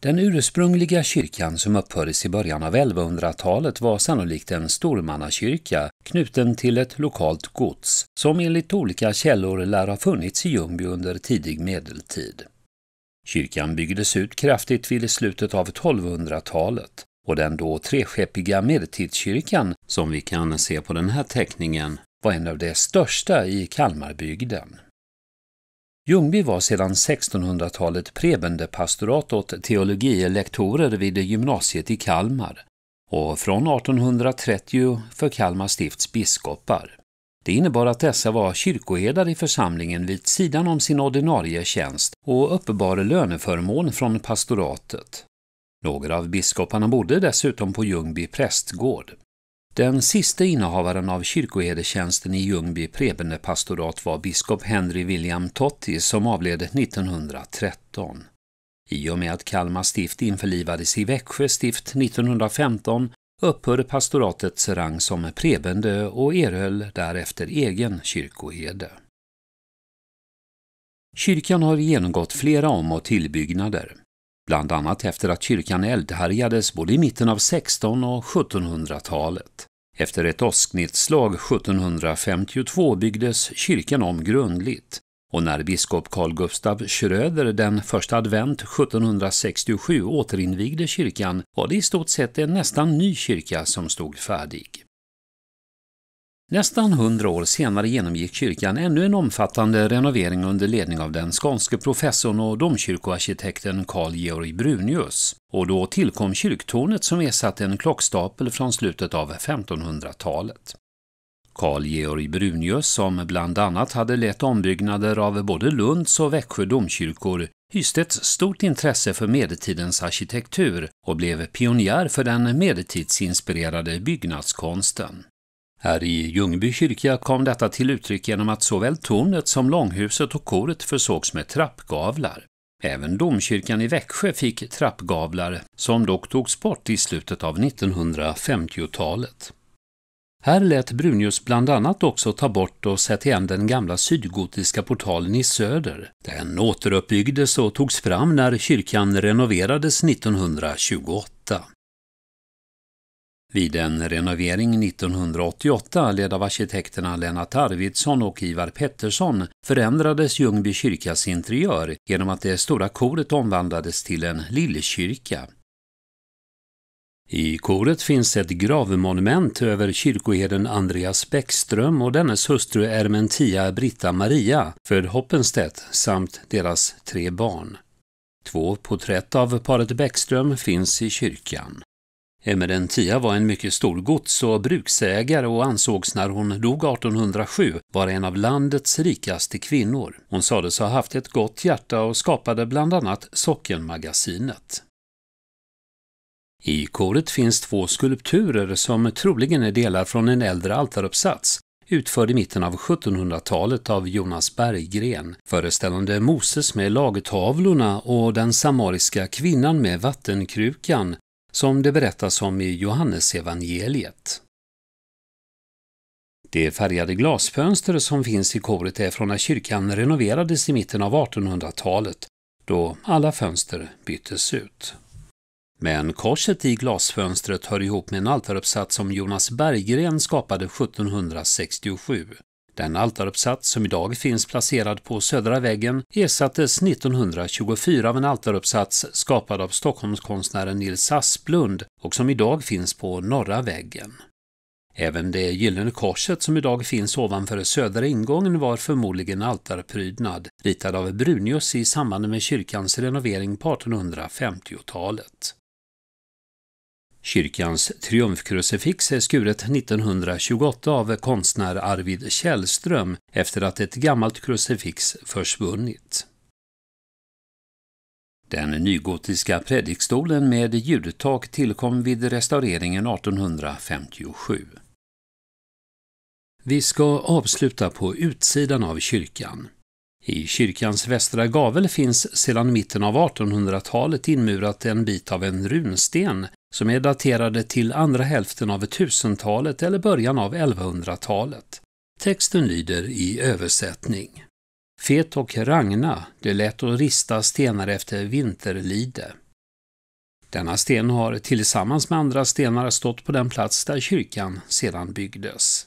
Den ursprungliga kyrkan som uppfördes i början av 1100-talet var sannolikt en stormannakyrka knuten till ett lokalt gods som enligt olika källor lär ha funnits i Ljungby under tidig medeltid. Kyrkan byggdes ut kraftigt vid slutet av 1200-talet och den då treskeppiga medeltidskyrkan, som vi kan se på den här teckningen, var en av de största i Kalmarbygden. Ljungby var sedan 1600-talet prebendepastorat åt teologilektorer vid gymnasiet i Kalmar och från 1830 för Kalmar stifts biskopar. Det innebar att dessa var kyrkoherdar i församlingen vid sidan om sin ordinarie tjänst och uppbar löneförmån från pastoratet. Några av biskoparna bodde dessutom på Ljungby prästgård. Den sista innehavaren av kyrkoherdetjänsten i Ljungby prebendepastorat var biskop Henry William Totti som avled 1913. I och med att Kalmar stift införlivades i Växjö stift 1915 upphörde pastoratets rang som prebende och erhöll därefter egen kyrkoherde. Kyrkan har genomgått flera om- och tillbyggnader, bland annat efter att kyrkan eldhärjades både i mitten av 1600- och 1700-talet. Efter ett åsknedslag 1752 byggdes kyrkan om grundligt, och när biskop Carl Gustav Schröder den 1 advent 1767 återinvigde kyrkan var det i stort sett en nästan ny kyrka som stod färdig. Nästan 100 år senare genomgick kyrkan ännu en omfattande renovering under ledning av den skånske professorn och domkyrkoarkitekten Carl Georg Brunius, och då tillkom kyrktornet som ersatte en klockstapel från slutet av 1500-talet. Carl Georg Brunius, som bland annat hade lett ombyggnader av både Lunds och Växjö domkyrkor, hyste ett stort intresse för medeltidens arkitektur och blev pionjär för den medeltidsinspirerade byggnadskonsten. Här i Ljungby kyrka kom detta till uttryck genom att såväl tornet som långhuset och koret försågs med trappgavlar. Även domkyrkan i Växjö fick trappgavlar som dock togs bort i slutet av 1950-talet. Här lät Brunius bland annat också ta bort och sätta igen den gamla sydgotiska portalen i söder. Den återuppbyggdes och togs fram när kyrkan renoverades 1928. Vid en renovering 1988 ledd av arkitekterna Lennart Arvidsson och Ivar Pettersson förändrades Ljungby kyrkas interiör genom att det stora koret omvandlades till en lillkyrka. I koret finns ett gravmonument över kyrkoherden Andreas Bäckström och dennes hustru Ermentia Britta Maria för Hoppenstedt samt deras 3 barn. 2 porträtt av paret Bäckström finns i kyrkan. Ermentia var en mycket stor gods- och bruksägare och ansågs när hon dog 1807 vara en av landets rikaste kvinnor. Hon sades ha haft ett gott hjärta och skapade bland annat Sockenmagasinet. I koret finns 2 skulpturer som troligen är delar från en äldre altaruppsats utförd i mitten av 1700-talet av Jonas Berggren, föreställande Moses med lagtavlorna och den samariska kvinnan med vattenkrukan som det berättas om i Johannesevangeliet. De färgade glasfönster som finns i koret är från när kyrkan renoverades i mitten av 1800-talet, då alla fönster byttes ut. Men korset i glasfönstret hör ihop med en altaruppsats som Jonas Berggren skapade 1767. Den altaruppsats som idag finns placerad på södra väggen ersattes 1924 av en altaruppsats skapad av Stockholmskonstnären Nils Asplund och som idag finns på norra väggen. Även det gyllene korset som idag finns ovanför södra ingången var förmodligen altarprydnad, ritad av Brunius i samband med kyrkans renovering på 1850-talet. Kyrkans triumfkrucifix är skuret 1928 av konstnär Arvid Källström efter att ett gammalt krucifix försvunnit. Den nygotiska predikstolen med ljudtak tillkom vid restaureringen 1857. Vi ska avsluta på utsidan av kyrkan. I kyrkans västra gavel finns sedan mitten av 1800-talet inmurat en bit av en runsten som är daterade till andra hälften av 1000-talet eller början av 1100-talet. Texten lyder i översättning: Fet och Ragna, det lät att rista stenar efter vinterlide. Denna sten har tillsammans med andra stenar stått på den plats där kyrkan sedan byggdes.